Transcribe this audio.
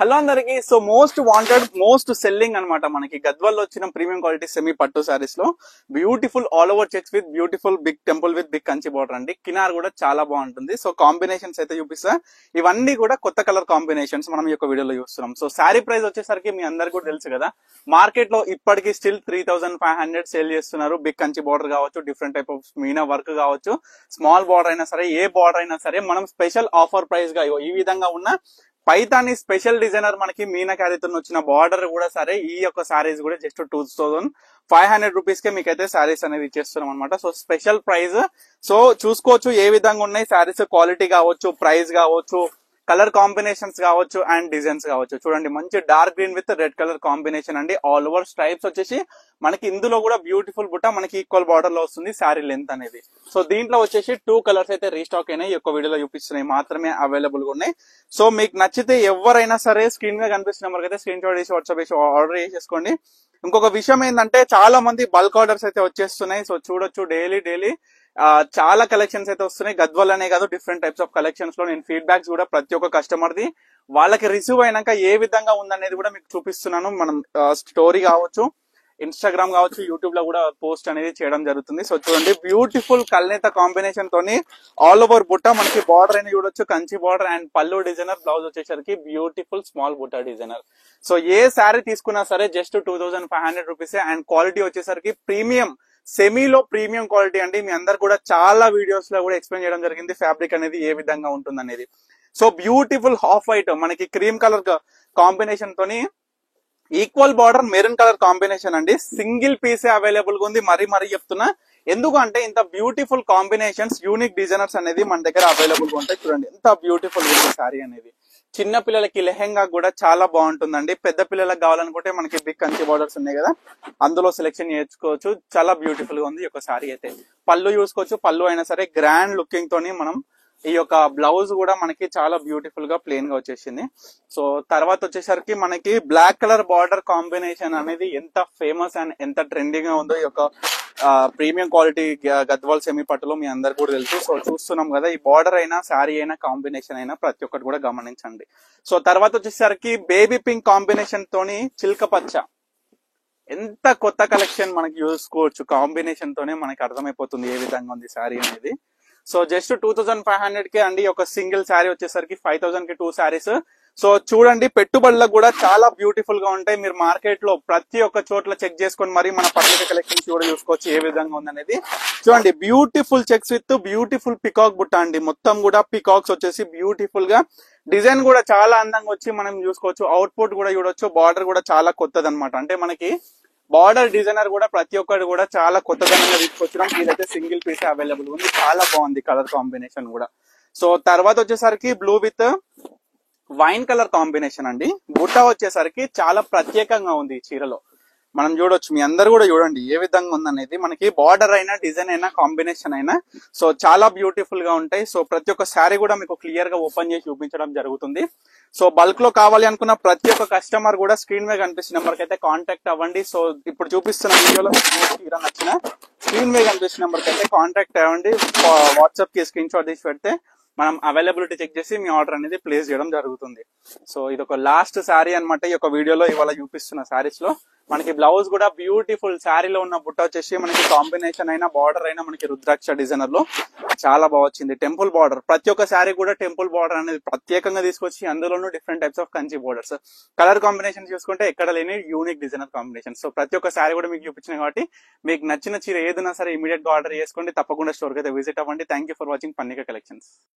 Hello అందరికి. So most wanted most selling అనమాట మనకి గద్వాల్లో వచ్చిన ప్రీమియం క్వాలిటీ సెమీ పట్టు సారీస్ లో beautiful all over checks with beautiful big temple with big Kanchi border అండి. కినార్ కూడా చాలా బాగుంటుంది. సో కాంబినేషన్స్ అయితే చూపిస్తా. ఇవన్నీ కూడా కొత్త కలర్ కాంబినేషన్స్ మనం ఈ యొక్క వీడియోలో చూస్తున్నాం. సో శారీ ప్రైస్ వచ్చేసరికి మీ అందరికి కూడా తెలుసు కదా, మార్కెట్ లో ఇప్పటికీ స్టిల్ 3500 సేల్ చేస్తున్నారు. బిగ్ కంచి బార్డర్ కావచ్చు, different type of Meena work కావచ్చు, స్మాల్ బార్డర్ అయినా సరే, ఏ బార్డర్ అయినా సరే మనం స్పెషల్ ఆఫర్ ప్రైస్ గా ఈ విధంగా ఉన్న పైతాని స్పెషల్ డిజైనర్ మనకి మీనా క్యారీతో వచ్చిన బార్డర్ కూడా సరే, ఈ యొక్క సారీస్ కూడా జస్ట్ 2500 రూపీస్ కే మీకైతే సారీస్ అనేది ఇచ్చేస్తున్నాం అనమాట. So special price. సో చూసుకోవచ్చు ఏ విధంగా ఉన్నాయి సారీస్, క్వాలిటీ కావచ్చు, ప్రైస్ కావచ్చు, కలర్ కాంబినేషన్స్ కావచ్చు అండ్ డిజైన్స్ కావచ్చు. చూడండి మంచి dark green with red colour combination అండి. ఆల్ ఓవర్ స్ట్రైప్స్ వచ్చేసి మనకి ఇందులో కూడా బ్యూటిఫుల్ బుట్ట మనకి ఈక్వల్ బార్డర్ లో వస్తుంది శారీ లెంత్ అనేది. సో దీంట్లో వచ్చేసి 2 కలర్స్ అయితే రీస్టాక్ అయినాయి. ఈ యొక్క వీడియోలో చూపిస్తున్నాయి మాత్రమే అవైలబుల్ గా ఉన్నాయి. సో మీకు నచ్చితే ఎవరైనా సరే స్క్రీన్ మీద కనిపిస్తున్న నెంబర్ అయితే స్క్రీన్ షాట్ చేసి వాట్సాప్ చేసి ఆర్డర్ చేసేసుకోండి. ఇంకొక విషయం ఏంటంటే చాలా మంది బల్క్ ఆర్డర్స్ అయితే వచ్చేస్తున్నాయి. సో చూడొచ్చు డైలీ చాలా కలెక్షన్స్ అయితే వస్తున్నాయి. గద్వాల్ అనే కాదు, డిఫరెంట్ టైప్స్ ఆఫ్ కలెక్షన్స్ లో నేను ఫీడ్బ్యాక్స్ కూడా ప్రతి ఒక్క కస్టమర్ ది వాళ్ళకి రిసీవ్ అయినాక ఏ విధంగా ఉందనేది కూడా మీకు చూపిస్తున్నాను. మనం స్టోరీ కావచ్చు, ఇన్స్టాగ్రామ్ కావచ్చు, యూట్యూబ్ లో కూడా పోస్ట్ అనేది చేయడం జరుగుతుంది. సో చూడండి బ్యూటిఫుల్ కల్నేత కాంబినేషన్ తోని ఆల్ ఓవర్ బుట్ట మనకి బార్డర్ అనేది చూడొచ్చు, కంచి బార్డర్ అండ్ పల్లు డిజైనర్, బ్లౌజ్ వచ్చేసరికి బ్యూటిఫుల్ స్మాల్ బుట్ట డిజైనర్. సో ఏ శారీ తీసుకున్నా సరే జస్ట్ 2500 రూపీస్ అండ్ క్వాలిటీ వచ్చేసరికి ప్రీమియం సెమీలో ప్రీమియం క్వాలిటీ అండి. మీ అందరు కూడా చాలా వీడియోస్ లో కూడా ఎక్స్ప్లెయిన్ చేయడం జరిగింది ఫ్యాబ్రిక్ అనేది ఏ విధంగా ఉంటుంది అనేది. సో బ్యూటిఫుల్ హాఫ్ వైట్ మనకి క్రీమ్ కలర్ కాంబినేషన్ తోని equal border maroon colour combination అండి. సింగిల్ పీసే అవైలబుల్ గా ఉంది. మరీ చెప్తున్నా ఎందుకంటే ఇంత బ్యూటిఫుల్ కాంబినేషన్స్, యూనిక్ డిజైనర్స్ అనేది మన దగ్గర అవైలబుల్ గా ఉంటాయి. చూడండి ఎంత బ్యూటిఫుల్ ఉంది సారీ అనేది. చిన్న పిల్లలకి లెహెంగా కూడా చాలా బాగుంటుందండి. పెద్ద పిల్లలకు కావాలనుకుంటే మనకి బిగ్ కంచి బార్డర్స్ ఉన్నాయి కదా, అందులో సెలెక్షన్ చేసుకోవచ్చు. చాలా బ్యూటిఫుల్ గా ఉంది ఈ యొక్క సారీ అయితే. పళ్ళు చూసుకోవచ్చు, పళ్ళు అయినా సరే గ్రాండ్ లుకింగ్ తోని మనం ఈ యొక్క బ్లౌజ్ కూడా మనకి చాలా బ్యూటిఫుల్ గా ప్లెయిన్ గా వచ్చేసింది. సో తర్వాత వచ్చేసరికి మనకి బ్లాక్ కలర్ బార్డర్ కాంబినేషన్ అనేది ఎంత ఫేమస్ అండ్ ఎంత ట్రెండింగ్ గా ఉందో ఈ యొక్క ప్రీమియం క్వాలిటీ గద్వాల్ సెమీ పట్టులో మీ అందరు కూడా తెలుసు. సో చూస్తున్నాం కదా, ఈ బార్డర్ అయినా శారీ అయినా కాంబినేషన్ అయినా ప్రతి ఒక్కటి కూడా గమనించండి. సో తర్వాత వచ్చేసరికి బేబీ పింక్ కాంబినేషన్ తోని చిల్క పచ్చ, ఎంత కొత్త కలెక్షన్ మనకి చూసుకోవచ్చు. కాంబినేషన్ తోనే మనకి అర్థమైపోతుంది ఏ విధంగా ఉంది శారీ అనేది. సో జస్ట్ 2500 కే అండి. ఒక సింగిల్ శారీ వచ్చేసరికి 5000 కి 2 శారీస్. సో చూడండి పెట్టుబడులకు కూడా చాలా బ్యూటిఫుల్ గా ఉంటాయి. మీరు మార్కెట్ లో ప్రతి ఒక్క చోట్ల చెక్ చేసుకొని మరి మన పత్రిక కలెక్షన్స్ కూడా చూసుకోవచ్చు ఏ విధంగా ఉందనేది. చూడండి beautiful checks with beautiful peacock బుట్ట అండి. మొత్తం కూడా పికాక్స్ వచ్చేసి బ్యూటిఫుల్ గా డిజైన్ కూడా చాలా అందంగా వచ్చి మనం చూసుకోవచ్చు. అవుట్పుట్ కూడా చూడొచ్చు. బార్డర్ కూడా చాలా కొత్తది అనమాట. అంటే మనకి బార్డర్ డిజైనర్ కూడా ప్రతి ఒక్కటి కూడా చాలా కొత్తదనంగా తీసుకొచ్చడం. ఇదైతే సింగిల్ పీస్ అవైలబుల్ ఉంది. చాలా బాగుంది కలర్ కాంబినేషన్ కూడా. సో తర్వాత వచ్చేసరికి blue with wine colour combination అండి. బుట్ట వచ్చేసరికి చాలా ప్రత్యేకంగా ఉంది ఈ చీరలో. మనం చూడొచ్చు, మీ అందరు కూడా చూడండి ఏ విధంగా ఉందనేది. మనకి బార్డర్ అయినా, డిజైన్ అయినా, కాంబినేషన్ అయినా సో చాలా బ్యూటిఫుల్ గా ఉంటాయి. సో ప్రతి ఒక్క శారీ కూడా మీకు క్లియర్ గా ఓపెన్ చేసి చూపించడం జరుగుతుంది. సో బల్క్ లో కావాలి అనుకున్న ప్రతి ఒక్క కస్టమర్ కూడా స్క్రీన్ మీద కనిపిస్తున్న నెంబర్ కి అయితే కాంటాక్ట్ అవ్వండి. సో ఇప్పుడు చూపిస్తున్న వీడియోలో చీర నచ్చిన స్క్రీన్ మీద కనిపిస్తున్న నెంబర్ కి అయితే కాంటాక్ట్ అవ్వండి. వాట్సాప్ కి స్క్రీన్ షాట్ తీసి పెడితే మనం అవైలబిలిటీ చెక్ చేసి మీ ఆర్డర్ అనేది ప్లేస్ చేయడం జరుగుతుంది. సో ఇది ఒక లాస్ట్ శారీ అనమాట ఈ యొక్క వీడియోలో ఇవాళ చూపిస్తున్న శారీస్ లో. మనకి బ్లౌజ్ కూడా బ్యూటిఫుల్ శారీలో ఉన్న బుట్ట వచ్చేసి మనకి కాంబినేషన్ అయినా, బార్డర్ అయినా మనకి రుద్రాక్ష డిజైనర్ లో చాలా బాగా వచ్చింది. టెంపుల్ బార్డర్, ప్రతి ఒక్క శారీ కూడా టెంపుల్ బార్డర్ అనేది ప్రత్యేకంగా తీసుకొచ్చి అందులోనూ different types of Kanchi borders. Colour combination చూసుకుంటే ఎక్కడ లేని యూనిక్ డిజైనర్ కాంబినేషన్. సో ప్రతి ఒక్క శారీ కూడా మీకు చూపించిన కాబట్టి మీకు నచ్చిన చీర ఏదైనా సరే ఇమీడియట్ గా ఆర్డర్ చేసుకోండి. తప్పకుండా స్టోర్ కి అయితే విజిట్ అవ్వండి. Thank you for watching Pannika collections.